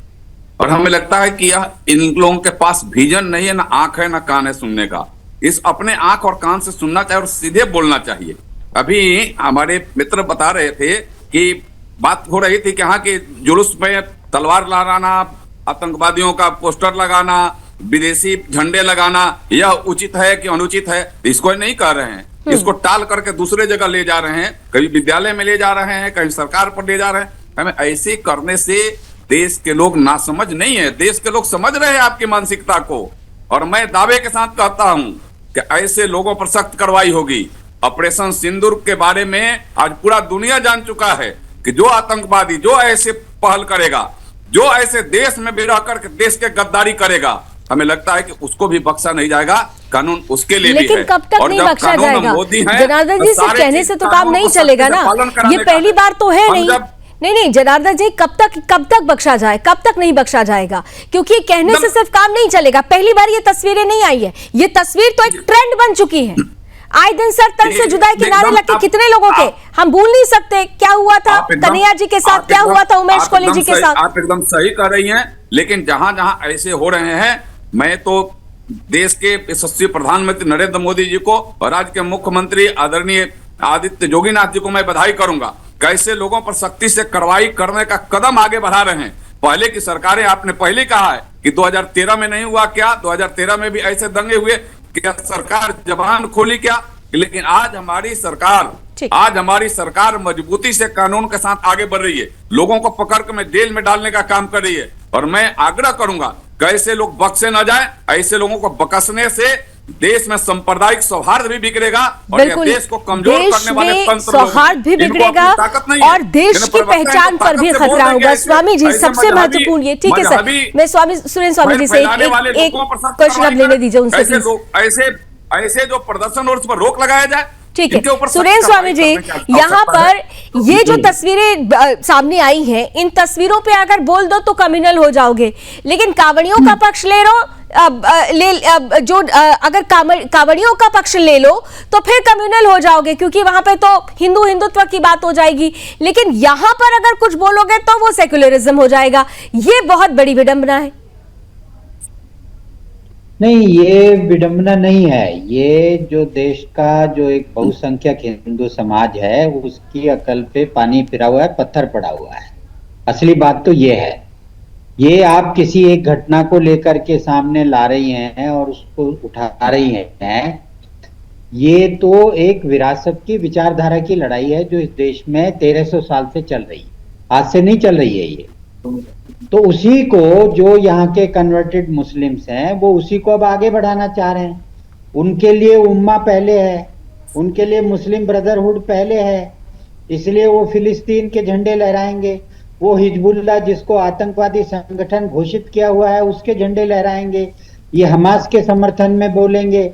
और हमें लगता है कि यह इन लोगों के पास विजन नहीं है, ना आंख है ना कान है सुनने का। इस अपने आंख और कान से सुनना चाहिए और सीधे बोलना चाहिए। अभी हमारे मित्र बता रहे थे कि बात हो रही थी कि हाँ कि जुलूस में तलवार लहराना, आतंकवादियों का पोस्टर लगाना, विदेशी झंडे लगाना, यह उचित है कि अनुचित है, इसको नहीं कह रहे हैं। इसको टाल करके दूसरे जगह ले जा रहे हैं, कहीं विद्यालय में ले जा रहे हैं, कहीं सरकार पर ले जा रहे हैं। हमें ऐसे करने से देश के लोग नासमझ नहीं है, देश के लोग समझ रहे हैं आपकी मानसिकता को। और मैं दावे के साथ कहता हूं कि ऐसे लोगों पर सख्त कार्रवाई होगी। ऑपरेशन सिंदूर के बारे में आज पूरा दुनिया जान चुका है कि जो आतंकवादी, जो ऐसे पहल करेगा, जो ऐसे देश में भी रह करके देश के गद्दारी करेगा, हमें लगता है कि उसको भी बख्शा नहीं जाएगा। कानून उसके लिए भी है। लेकिन कब तक नहीं बख्शा जाएगा? जनार्दन जी, सिर्फ कहने से तो काम नहीं चलेगा ना, ये पहली बार तो है नहीं। नहीं जनार्दन जी, कब तक बख्शा जाए, कब तक नहीं बख्शा जाएगा? क्योंकि कहने से सिर्फ काम नहीं चलेगा। पहली बार ये तस्वीरें नहीं आई है, ये तस्वीर तो एक ट्रेंड बन चुकी है। आए दिन सर तन से जुदाई के नारे लगे कितने लोगों के, हम भूल नहीं सकते क्या हुआ था कन्हैया जी के साथ, क्या हुआ था उमेश कोहली जी के साथ। आप एकदम सही कह रही हैं, लेकिन जहां जहां ऐसे हो रहे हैं, मैं तो देश के यशस्वी प्रधानमंत्री नरेंद्र मोदी जी को और राज्य के मुख्यमंत्री आदरणीय आदित्य जोगीनाथ जी को मैं बधाई करूंगा। कैसे लोगों पर सख्ती से कार्रवाई करने का कदम आगे बढ़ा रहे हैं। पहले की सरकारें, आपने पहले कहा है कि 2013 में नहीं हुआ क्या, 2013 में भी ऐसे दंगे हुए, क्या सरकार जबान खोली क्या? लेकिन आज हमारी सरकार मजबूती से कानून के साथ आगे बढ़ रही है, लोगों को पकड़ कर जेल में डालने का काम कर रही है। और मैं आग्रह करूंगा कि ऐसे लोग बख्शे न जाए। ऐसे लोगों को बख्शने से देश में सांप्रदायिक सौहार्द भी बिगड़ेगा और देश को कमजोर करने वाले तंत्र सौहार्द भी बिगड़ेगा और देश की पहचान पर भी खतरा होगा। स्वामी जी, सबसे महत्वपूर्ण ये, ठीक है सर, मैं सुरेंद्र स्वामी जी से एक क्वेश्चन अब लेने दीजिए उनसे। ऐसे जो प्रदर्शन और उस पर रोक लगाया जाए। ठीक है सुरेंद्र स्वामी जी, यहाँ पर ये जो तस्वीरें सामने आई हैं, इन तस्वीरों पे अगर बोल दो तो कम्युनल हो जाओगे, लेकिन कांवड़ियों का पक्ष ले लो, अगर कांवड़ियों का पक्ष ले लो तो फिर कम्युनल हो जाओगे, क्योंकि वहां पे तो हिंदुत्व की बात हो जाएगी। लेकिन यहां पर अगर कुछ बोलोगे तो वो सेक्युलरिज्म हो जाएगा। ये बहुत बड़ी विडंबना है। नहीं, ये विडंबना नहीं है। ये जो देश का जो एक बहुसंख्यक हिंदू समाज है, उसकी अकल पे पानी फिरा हुआ है, पत्थर पड़ा हुआ है। असली बात तो ये है। ये आप किसी एक घटना को लेकर के सामने ला रही हैं और उसको उठा रही हैं। ये तो एक विरासत की, विचारधारा की लड़ाई है जो इस देश में 1300 साल से चल रही है, आज से नहीं चल रही है ये। तो उसी को जो यहाँ के कन्वर्टेड मुस्लिम्स हैं, वो उसी को अब आगे बढ़ाना चाह रहे हैं। उनके लिए उम्मा पहले है, उनके लिए मुस्लिम ब्रदरहुड पहले है, इसलिए वो फिलिस्तीन के झंडे लहराएंगे। वो हिजबुल्लाह, जिसको आतंकवादी संगठन घोषित किया हुआ है, उसके झंडे लहराएंगे। ये हमास के समर्थन में बोलेंगे।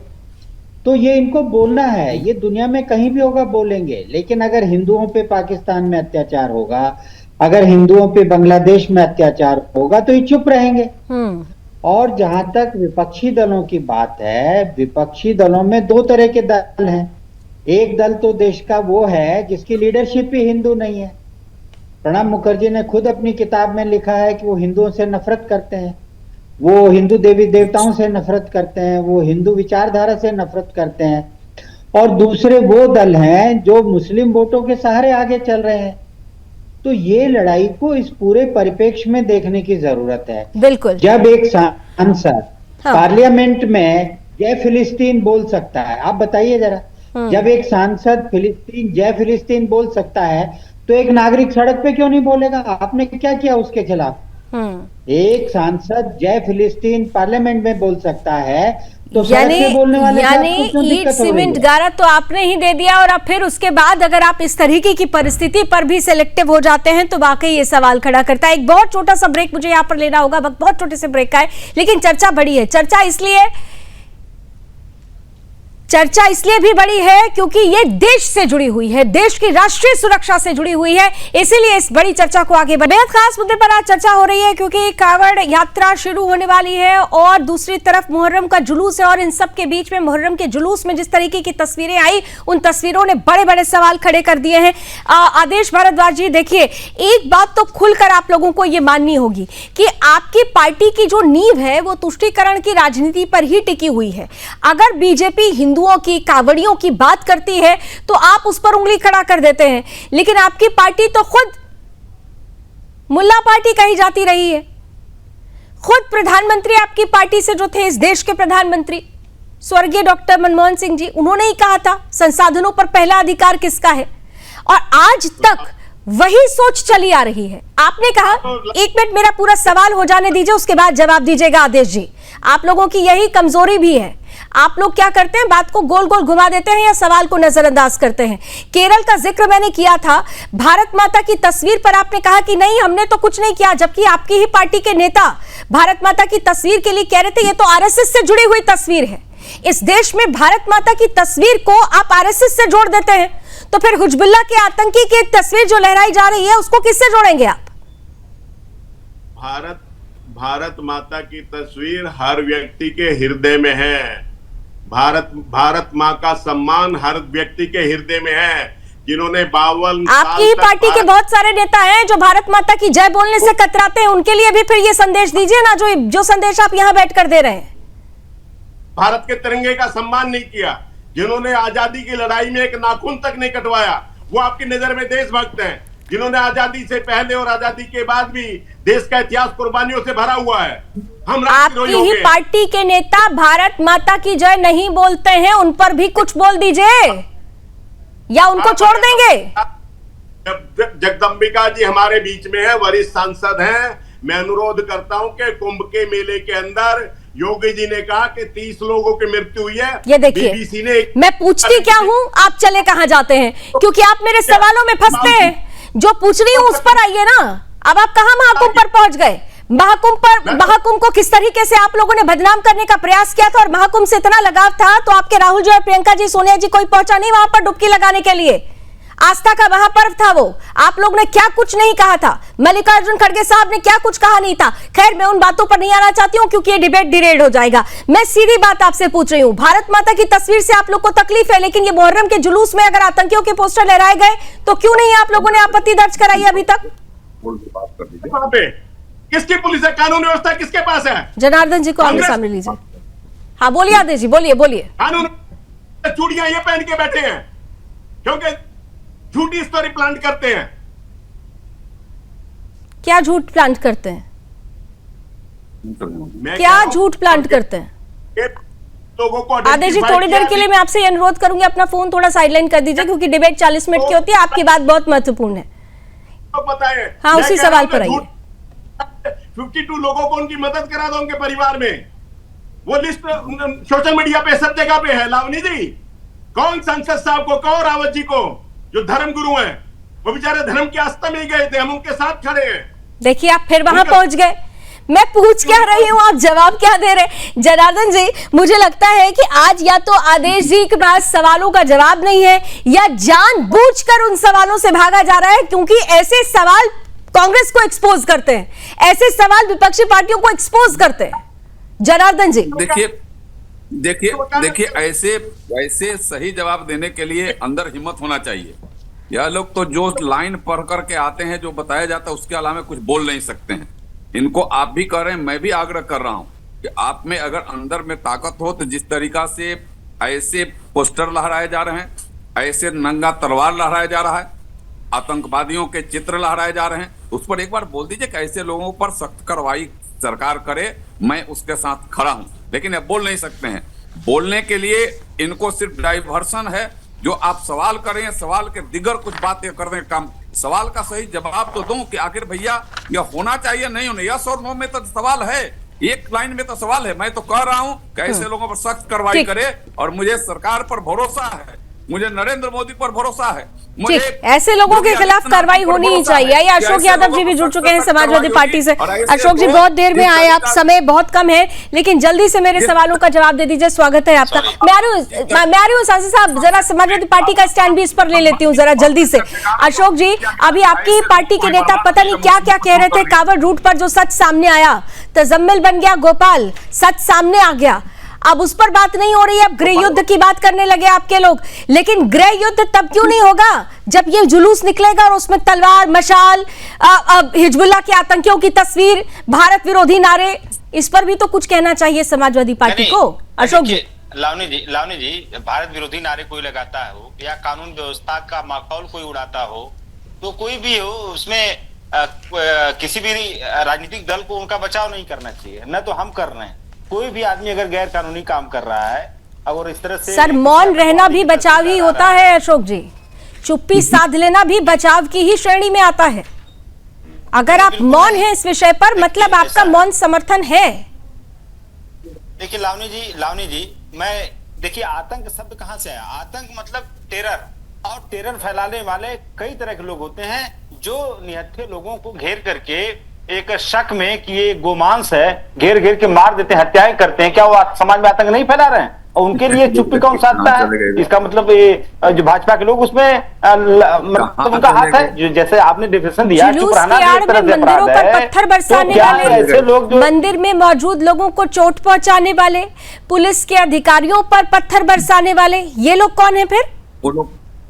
तो ये इनको बोलना है, ये दुनिया में कहीं भी होगा बोलेंगे। लेकिन अगर हिंदुओं पे पाकिस्तान में अत्याचार होगा, अगर हिंदुओं पे बांग्लादेश में अत्याचार होगा, तो ये चुप रहेंगे। और जहां तक विपक्षी दलों की बात है, विपक्षी दलों में दो तरह के दल हैं। एक दल तो देश का वो है जिसकी लीडरशिप ही हिंदू नहीं है। प्रणब मुखर्जी ने खुद अपनी किताब में लिखा है कि वो हिंदुओं से नफरत करते हैं, वो हिंदू देवी देवताओं से नफरत करते हैं, वो हिंदू विचारधारा से नफरत करते हैं। और दूसरे वो दल हैं जो मुस्लिम वोटों के सहारे आगे चल रहे हैं। तो ये लड़ाई को इस पूरे परिप्रेक्ष्य में देखने की जरूरत है। बिल्कुल। जब एक सांसद पार्लियामेंट में जय फिलिस्तीन बोल सकता है, आप बताइए जरा, जब एक सांसद फिलिस्तीन, जय फिलिस्तीन बोल सकता है, तो एक नागरिक सड़क पे क्यों नहीं बोलेगा? आपने क्या किया उसके खिलाफ? एक सांसद जय फिलिस्तीन पार्लियामेंट में बोल सकता है, तो बोलने वाले ईट सीमेंट गारा तो आपने ही दे दिया। और अब फिर उसके बाद अगर आप इस तरीके की परिस्थिति पर भी सिलेक्टिव हो जाते हैं तो वाकई ये सवाल खड़ा करता है। एक बहुत छोटा सा ब्रेक मुझे यहाँ पर लेना होगा, वक्त बहुत छोटे से ब्रेक का है, लेकिन चर्चा बड़ी है। चर्चा इसलिए भी बड़ी है क्योंकि ये देश से जुड़ी हुई है, देश की राष्ट्रीय सुरक्षा से जुड़ी हुई है, इसीलिए इस बड़ी चर्चा को आगे बढ़े। बेहद खास मुद्दे पर आज चर्चा हो रही है क्योंकि कांवड़ यात्रा शुरू होने वाली है और दूसरी तरफ मुहर्रम का जुलूस है। और इन सब के बीच में मुहर्रम के जुलूस में जिस तरीके की तस्वीरें आई, उन तस्वीरों ने बड़े बड़े सवाल खड़े कर दिए हैं। आदेश भारद्वाज जी, देखिए, एक बात तो खुलकर आप लोगों को ये माननी होगी कि आपकी पार्टी की जो नींव है वो तुष्टीकरण की राजनीति पर ही टिकी हुई है। अगर बीजेपी हिंदुओं की, कांवड़ियों की बात करती है तो आप उस पर उंगली खड़ा कर देते हैं, लेकिन आपकी पार्टी तो खुद मुल्ला पार्टी कही जाती रही है। खुद प्रधानमंत्री आपकी पार्टी से जो थे, इस देश के प्रधानमंत्री स्वर्गीय डॉक्टर मनमोहन सिंह जी, उन्होंने ही कहा था संसाधनों पर पहला अधिकार किसका है, और आज तक वही सोच चली आ रही है। आपने कहा, एक मिनट मेरा पूरा सवाल हो जाने दीजिए, उसके बाद जवाब दीजिएगा आदेश जी। आप लोगों की यही कमजोरी भी है, आप लोग क्या करते हैं, बात को गोल गोल घुमा देते हैं या सवाल को नजरअंदाज करते हैं। केरल का जिक्र मैंने किया था, भारत माता की तस्वीर पर आपने कहा कि नहीं हमने तो कुछ नहीं किया, जबकि आपकी ही पार्टी के नेता भारत माता की तस्वीर के लिए कह रहे थे ये तो आरएसएस से जुड़ी हुई तस्वीर है। इस देश में भारत माता की तस्वीर को आप आरएसएस से जोड़ देते हैं, तो फिर हिजबुल्लाह के आतंकी की तस्वीर जो लहराई जा रही है उसको किससे जोड़ेंगे आप? भारत माता की तस्वीर हर व्यक्ति के हृदय में है। भारत माँ का सम्मान हर व्यक्ति के हृदय में है। जिन्होंने 52 आपकी ही पार्टी के बहुत सारे नेता हैं जो भारत माता की जय बोलने से कतराते हैं, उनके लिए भी फिर ये संदेश दीजिए ना, जो संदेश आप यहाँ बैठकर दे रहे हैं। भारत के तिरंगे का सम्मान नहीं किया, जिन्होंने आजादी की लड़ाई में एक नाखून तक नहीं कटवाया, वो आपकी नजर में देशभक्त हैं। जिन्होंने आजादी से पहले और आजादी के बाद भी देश का इतिहास कुर्बानियों से भरा हुआ है। हम आपकी ही पार्टी के नेता भारत माता की जय नहीं बोलते हैं, उन पर भी कुछ बोल दीजिए या उनको छोड़ देंगे? जगदम्बिका जी हमारे बीच में है, वरिष्ठ सांसद हैं। मैं अनुरोध करता हूं कि कुंभ के मेले के अंदर योगी जी ने कहा कि 30 लोगों की मृत्यु हुई है। ये देखिए, मैं पूछती क्या हूं, आप चले कहां जाते हैं, क्योंकि आप मेरे सवालों में फंसते हैं। जो पूछ रही हूं उस पर आइए ना। अब आप कहां महाकुंभ पर पहुंच गए? महाकुंभ को किस तरीके से आप लोगों ने बदनाम करने का प्रयास किया था, और महाकुंभ से इतना लगाव था तो आपके राहुल जी और प्रियंका जी, सोनिया जी कोई पहुंचा नहीं वहां पर डुबकी लगाने के लिए। आस्था का महापर्व था वो, आप लोग ने क्या कुछ नहीं कहा था, मल्लिकार्जुन खड़गे साहब ने क्या कुछ कहा नहीं था। खैर मैं उन बातों पर नहीं आना चाहती हूं क्योंकि ये डिबेट डिरेड हो जाएगा। मैं सीधी बात आपसे पूछ रही हूं, भारत माता की तस्वीर से आप लोग को तकलीफ है, लेकिन ये मुहर्रम के जुलूस में अगर आतंकियों के पोस्टर लहराए गए तो क्यों नहीं आप लोगों ने आपत्ति दर्ज कराई अभी तक? वहां पे किसकी पुलिस है, कानून व्यवस्था किसके पास है? जनार्दन जी को आमने सामने लीजिए। हाँ बोलिए आदेश जी, बोलिए। कानून चूड़ियां ये पहन के बैठे हैं क्योंकि झूठी स्टोरी प्लांट करते हैं। क्या झूठ प्लांट करते हैं? क्या झूठ प्लांट करते हैं? लोगों को आदेश जी थोड़ी देर के लिए मैं आपसे अनुरोध करूंगी, अपना फोन थोड़ा साइडलाइन कर दीजिए क्योंकि डिबेट 40 मिनट की होती है, आपकी बात बहुत महत्वपूर्ण है। बताएं। हाँ उसी सवाल पर आइए। 52 लोगों को उनकी मदद करा दो उनके परिवार में, वो लिस्ट सोशल मीडिया पे सब जगह पे है। लावनी जी, कौन सांसद साहब को, कौन रावत जी को, जो धर्म गुरु हैं, वो बेचारे धर्म की आस्था में ही गए थे, हम उनके साथ खड़े हैं। देखिए आप फिर वहां पहुंच गए। मैं पूछ क्या रही हूं, आप जवाब क्या दे रहे? जनार्दन जी, मुझे लगता है कि आज या तो आदेश जी के पास सवालों का जवाब नहीं है या जानबूझकर उन सवालों से भागा जा रहा है, क्योंकि ऐसे सवाल कांग्रेस को एक्सपोज करते हैं, ऐसे सवाल विपक्षी पार्टियों को एक्सपोज करते हैं। जनार्दन जी देखिए ऐसे सही जवाब देने के लिए अंदर हिम्मत होना चाहिए। यह लोग तो जो लाइन पढ़ करके आते हैं, जो बताया जाता है उसके अलावा कुछ बोल नहीं सकते हैं। इनको आप भी कर रहे हैं, मैं भी आग्रह कर रहा हूं कि आप में अगर अंदर में ताकत हो तो जिस तरीका से ऐसे पोस्टर लहराए जा रहे हैं, ऐसे नंगा तलवार लहराया जा रहा है, आतंकवादियों के चित्र लहराए जा रहे हैं, उस पर एक बार बोल दीजिए कि ऐसे लोगों पर सख्त कार्रवाई सरकार करे, मैं उसके साथ खड़ा हूं। लेकिन अब बोल नहीं सकते हैं। बोलने के लिए इनको सिर्फ डाइवर्सन है। जो आप सवाल करें, सवाल के दिगर कुछ बातें करने का काम, सवाल का सही जवाब तो दूं कि आखिर भैया यह होना चाहिए नहीं होना। यस और नो में तो सवाल है, एक लाइन में तो सवाल है। मैं तो कह रहा हूं कि ऐसे लोगों पर सख्त कार्रवाई करे, और मुझे सरकार पर भरोसा है, मुझे नरेंद्र मोदी पर भरोसा है, मुझे ऐसे लोगों के खिलाफ कार्रवाई होनी ही चाहिए। या अशोक यादव जी भी जुड़ चुके हैं समाजवादी पार्टी से। अशोक जी बहुत देर में आए आप, समय बहुत कम है, लेकिन जल्दी से मेरे सवालों का जवाब दे दीजिए। स्वागत है आपका। मैं आ रही हूँ सांसद साहब, जरा समाजवादी पार्टी का स्टैंड भी इस पर ले लेती हूँ जरा जल्दी से। अशोक जी, अभी आपकी ही पार्टी के नेता पता नहीं क्या क्या कह रहे थे कांवड़ रूट पर, जो सच सामने आया, तजम्मिल बन गया गोपाल, सच सामने आ गया। अब उस पर बात नहीं हो रही है, अब गृह युद्ध की बात करने लगे आपके लोग। लेकिन गृह युद्ध तब क्यों नहीं होगा जब ये जुलूस निकलेगा और उसमें तलवार, मशाल, हिजबुल्लाह के आतंकियों की तस्वीर, भारत विरोधी नारे, इस पर भी तो कुछ कहना चाहिए समाजवादी पार्टी को। अशोक जी, लावनी जी भारत विरोधी नारे कोई लगाता हो या कानून व्यवस्था का माहौल कोई उड़ाता हो तो कोई भी हो उसमें किसी भी राजनीतिक दल को उनका बचाव नहीं करना चाहिए। न तो हम कर रहे हैं, कोई भी आदमी अगर गैर कानूनी काम कर रहा है और इस तरह से सर मौन रहना भी बचाव ही होता है अशोक जी, चुप्पी साध लेना भी बचाव की ही श्रेणी में आता है। अगर आप मौन हैं इस विषय पर मतलब आपका मौन समर्थन है। देखिए लावनी जी मैं देखिए आतंक शब्द कहां से आया? आतंक मतलब टेरर, और टेरर फैलाने वाले कई तरह के लोग होते हैं जो निहत्थे लोगों को घेर करके एक शक में कि ये गोमांस है घेर घेर के मार देते हैं, हत्याएं करते हैं। क्या वो समाज में आतंक नहीं फैला रहे हैं? और उनके लिए चुप्पी कौन साधता है? इसका मतलब ये जो भाजपा के लोग उसमें मतलब उनका हाथ है। जो जैसे आपने डिफिनेशन दिया जुलूस के आड़ में मंदिरों पर पत्थर बरसाने वाले, ऐसे लोग जो मंदिर में मौजूद लोगों को चोट पहुंचाने वाले, पुलिस के अधिकारियों पर पत्थर बरसाने वाले, ये लोग कौन है फिर?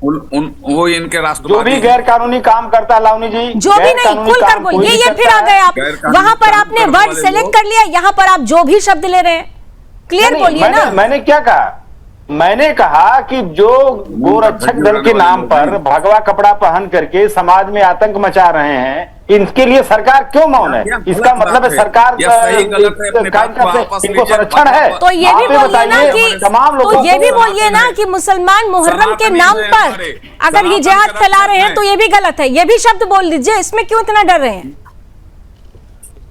वो इनके राष्ट्रवादी जो भी गैर कानूनी काम करता है लावनी जी, जो भी नहीं खुलकर बोलिए। ये फिर आ गए आप, वहां पर आपने वर्ड सेलेक्ट कर लिया, यहाँ पर आप जो भी शब्द ले रहे हैं क्लियर बोलिए ना। मैंने क्या कहा? मैंने कहा कि जो गोरक्षक दल के नाम पर भगवा कपड़ा पहन करके समाज में आतंक मचा रहे हैं, इनके लिए सरकार क्यों मौन है? इसका मतलब है सरकार इनको संरक्षण है। तो ये भी बोलिए ना कि तमाम लोगों, तो ये भी बोलिए ना कि मुसलमान मुहर्रम के नाम पर अगर ये जिहाद फैला रहे हैं तो ये भी गलत है, ये भी शब्द बोल दीजिए। इसमें क्यों इतना डर रहे हैं?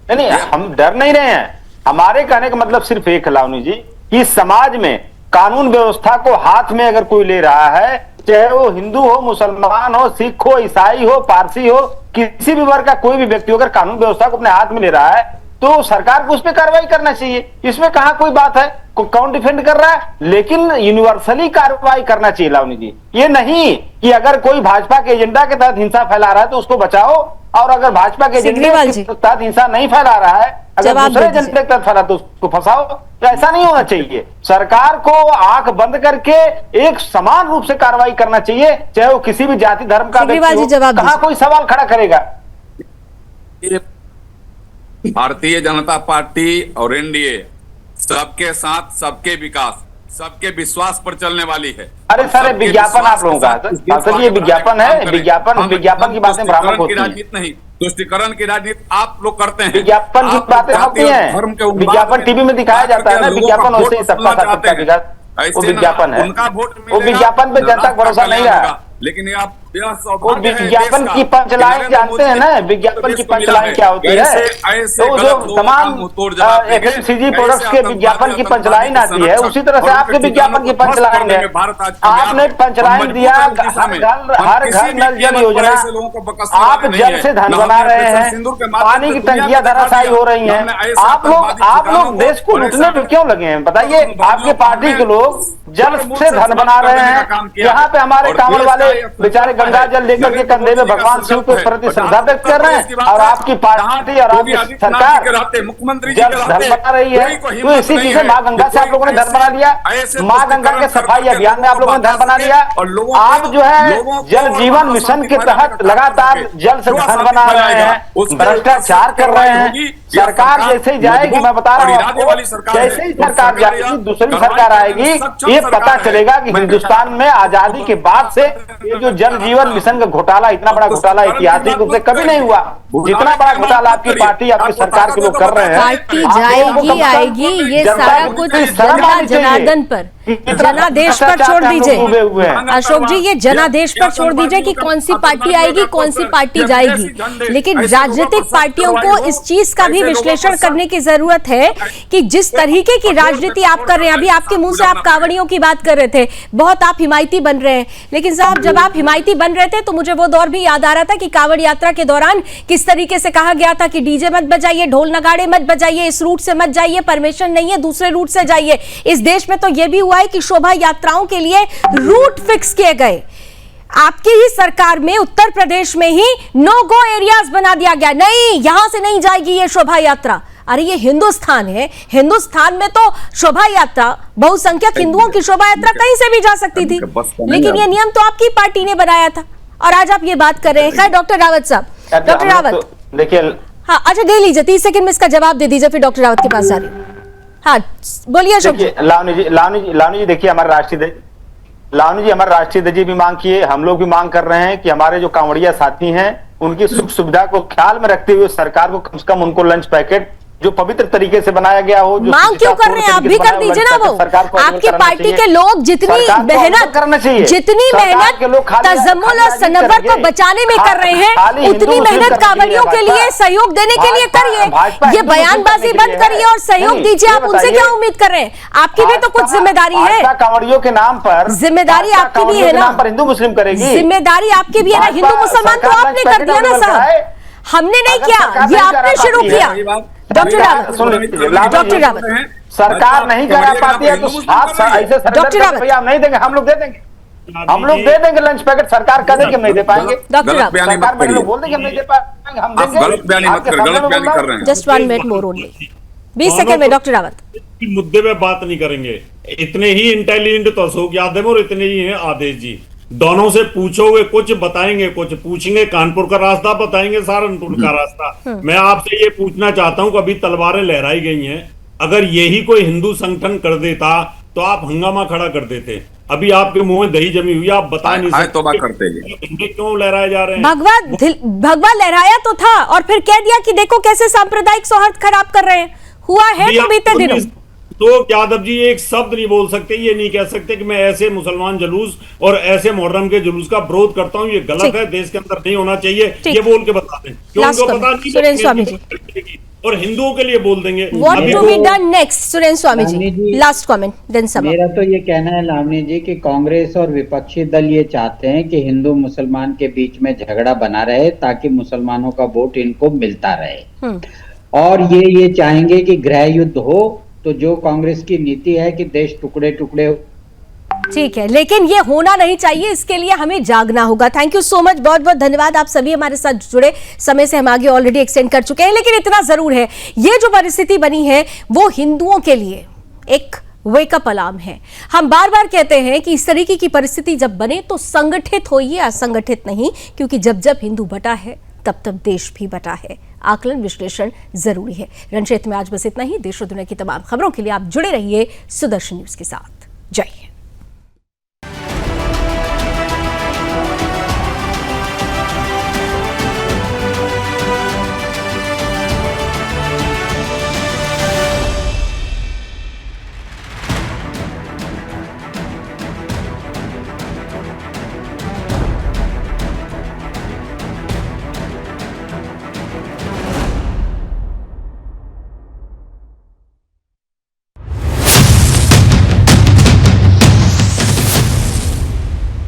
नहीं हम डर नहीं रहे हैं। हमारे कहने का मतलब सिर्फ एक है लावनी जी कि समाज में कानून व्यवस्था को हाथ में अगर कोई ले रहा है, चाहे वो हिंदू हो, मुसलमान हो, सिख हो, ईसाई हो, पारसी हो, किसी भी वर्ग का कोई भी व्यक्ति अगर कानून व्यवस्था को अपने हाथ में ले रहा है तो सरकार को उस पर कार्रवाई करना चाहिए। इसमें कहां कोई बात है? कौन डिफेंड कर रहा है? लेकिन यूनिवर्सली कार्रवाई करना चाहिए लावनी जी। ये नहीं कि अगर कोई भाजपा के एजेंडा के तहत हिंसा फैला रहा है तो उसको बचाओ, और अगर भाजपा के एजेंडा के तहत हिंसा नहीं फैला रहा है, अगर दूसरे एजेंडे के तहत फैला तो उसको फंसाओ। तो ऐसा नहीं होना चाहिए। सरकार को आंख बंद करके एक समान रूप से कार्रवाई करना चाहिए, चाहे वो किसी भी जाति धर्म का व्यक्ति हो। कहां कोई सवाल खड़ा करेगा? भारतीय जनता पार्टी और एनडीए सबके साथ, सबके विकास, सबके विश्वास पर चलने वाली है। अरे सर विज्ञापन आप लोगों का ये विज्ञापन है, विज्ञापन की बातें भ्रामक होती हैं। नहीं, तुष्टिकरण की राजनीति आप लोग करते हैं। विज्ञापन की बातें होती हैं, विज्ञापन टीवी में दिखाया जाता है ना, विज्ञापन वैसे ही सबका विकास वो विज्ञापन है। वो विज्ञापन पे जनता का भरोसा नहीं रहा। लेकिन आप वो विज्ञापन की पंचलाइन जानते हैं ना, विज्ञापन की पंचलाइन क्या होती है? तो जो तमाम FMCG प्रोडक्ट्स के विज्ञापन की पंचलाइन आती है, उसी तरह से आपके विज्ञापन की पंचलाइन है। आपने पंचलाइन दिया हर घर नल जल योजना, आप जल से धन बना रहे हैं, पानी की टंकियां धराशायी हो रही हैं। आप लोग देश को लूटने पे क्यों लगे हैं बताइए? आपके पार्टी के लोग जल से धन बना रहे हैं। यहाँ पे हमारे कांवड़ वाले बेचारे गंगा जल लेकर के कंधे में भगवान शिव के प्रति श्रद्धा व्यक्त कर रहे हैं, और आपकी पार्टी और आपकी सरकार मुख्यमंत्री जल धन बना रही है। तो इसी चीज से माँ गंगा से आप लोगों ने धन बना लिया, माँ गंगा के सफाई अभियान में आप लोगों ने धन बना लिया। आप जो है जल जीवन मिशन के तहत लगातार जल से धन बना रहे हैं, भ्रष्टाचार कर रहे हैं। सरकार जैसे ही जाएगी, मैं बता रहा हूँ आपको, जैसे ही सरकार जाएगी दूसरी सरकार आएगी, ये पता चलेगा कि हिंदुस्तान में आजादी के बाद से ये जो जल जीवन मिशन का घोटाला, इतना बड़ा घोटाला ऐतिहासिक रूप से कभी नहीं हुआ। जितना बड़ा घोटाला आपकी पार्टी, आपकी सरकार के लोग कर रहे हैं। पार्टी जाएगी आएगी, ये सारा कुछ जनता जनार्दन पर, जनादेश पर छोड़ दीजिए अशोक जी। ये जनादेश पर छोड़ दीजिए कि कौन सी पार्टी आएगी, कौन सी पार्टी जाएगी। लेकिन राजनीतिक पार्टियों को इस चीज का भी विश्लेषण करने की जरूरत है कि जिस तरीके की राजनीति आप कर रहे हैं, अभी आपके मुंह से आप कांवड़ियों की बात कर रहे थे, बहुत आप हिमायती बन रहे हैं। लेकिन साहब जब आप हिमायती बन रहे थे तो मुझे वो दौर भी याद आ रहा था कि कांवड़ यात्रा के दौरान किस तरीके से कहा गया था कि डीजे मत बजाइए, ढोल नगाड़े मत बजाइए, इस रूट से मत जाइए, परमिशन नहीं है, दूसरे रूट से जाइए। इस देश में तो यह भी हुआ है कि शोभा यात्राओं के लिए रूट फिक्स किए गए। आपकी ही सरकार में उत्तर प्रदेश में ही नो गो एरियाज बना दिया गया, नहीं यहां से नहीं जाएगी ये शोभा यात्रा। अरे ये हिंदुस्तान है, हिंदुस्तान में तो शोभा यात्रा, बहुसंख्यक हिंदुओं की शोभा यात्रा कहीं से भी जा सकती थी, लेकिन ये नियम तो आपकी पार्टी ने बनाया था और आज आप ये बात कर रहे हैं। खैर डॉक्टर रावत साहब, डॉक्टर रावत देखिए, हाँ अच्छा दे लीजिए 30 सेकंड में इसका जवाब दे दीजिए, फिर डॉक्टर रावत के पास जा रही हूं। हाँ बोलिए अशोक जी। देखिए लावनी जी देखिए, हमारे राष्ट्रीय ध्वज भी मांग किए, हम लोग भी मांग कर रहे हैं कि हमारे जो कांवड़िया साथी हैं उनकी सुख सुविधा को ख्याल में रखते हुए सरकार को कम से कम उनको लंच पैकेट जो पवित्र तरीके से बनाया गया हो। जो मांग क्यों कर रहे हैं आप भी कर दीजिए ना, वो आपकी पार्टी के लोग जितनी मेहनत तजम्मुल और सनवर को बचाने में कर रहे हैं उतनी मेहनत कांवड़ियों के लिए सहयोग देने के लिए करिए। ये बयानबाजी बंद करिए और सहयोग दीजिए। आप उनसे क्या उम्मीद कर रहे हैं? आपकी भी तो कुछ जिम्मेदारी है, कांवड़ियों के नाम पर जिम्मेदारी आपकी भी है ना, हिंदू मुस्लिम करेगी, जिम्मेदारी आपकी भी है ना। हिंदू मुसलमान तो आपने कर दिया ना साहब, हमने नहीं किया, ये आपने शुरू किया। डॉक्टर रावत सरकार नहीं करा पाती है तो ऐसे डॉक्टर रावत हम नहीं देंगे, हम लोग दे देंगे लंच पैकेट। सरकार कह कि हम नहीं दे पाएंगे, डॉक्टर रावत सरकार बड़े लोग बोल देंगे हम नहीं दे पाएंगे, हम देंगे। गलत बयानी मत कर रहे हैं। Just 1 minute more only, 20 second में डॉक्टर रावत मुद्दे पे बात नहीं करेंगे। इतने ही इंटेलिजेंट तो अशोक यादव और इतने ही हैं आदेश जी। दोनों से पूछोगे कुछ बताएंगे, कुछ पूछेंगे कानपुर का रास्ता बताएंगे, सहारनपुर का रास्ता। मैं आपसे ये पूछना चाहता हूँ, कभी तलवारें लहराई गई हैं, अगर यही कोई हिंदू संगठन कर देता तो आप हंगामा खड़ा कर देते। अभी आपके मुंह में दही जमी हुई, आप बता नहीं सकते तौबा करते हैं। क्यों लहराए जा रहे हैं? भगवा लहराया तो था और फिर कह दिया कि देखो कैसे सांप्रदायिक सौहार्द खराब कर रहे हैं। हुआ है तो बीते दिनों। तो यादव जी एक शब्द नहीं बोल सकते, ये नहीं कह सकते कि मैं ऐसे मुसलमान जुलूस और ऐसे मुहर्रम के जुलूस का विरोध करता हूँ, ये गलत है, देश के अंदर नहीं होना चाहिए, ये बोल के बता दें। क्यों उनको पता नहीं स्वामी जी, और हिंदुओं के लिए बोल देंगे। What to be done next? Surendra Swami ji, last comment then सभा। मेरा तो ये कहना है लावनी जी कि कांग्रेस और विपक्षी दल ये चाहते हैं कि हिंदू मुसलमान के बीच में झगड़ा बना रहे ताकि मुसलमानों का वोट इनको मिलता रहे, और ये चाहेंगे कि गृह युद्ध हो। तो जो कांग्रेस की नीति है कि देश टुकड़े टुकड़े, ठीक है, लेकिन ये होना नहीं चाहिए, इसके लिए हमें जागना होगा। थैंक यू सो मच, बहुत बहुत धन्यवाद। आप सभी हमारे साथ जुड़े, समय से हम आगे ऑलरेडी एक्सटेंड कर चुके हैं, लेकिन इतना जरूर है, ये जो परिस्थिति बनी है वो हिंदुओं के लिए एक वेकअप अलार्म है। हम बार बार कहते हैं कि इस तरीके की परिस्थिति जब बने तो संगठित होइए, असंगठित नहीं, क्योंकि जब जब हिंदू बटा है तब तब देश भी बटा है। आकलन विश्लेषण जरूरी है। रणक्षेत्र में आज बस इतना ही। देश और दुनिया की तमाम खबरों के लिए आप जुड़े रहिए सुदर्शन न्यूज के साथ। जय हिंद।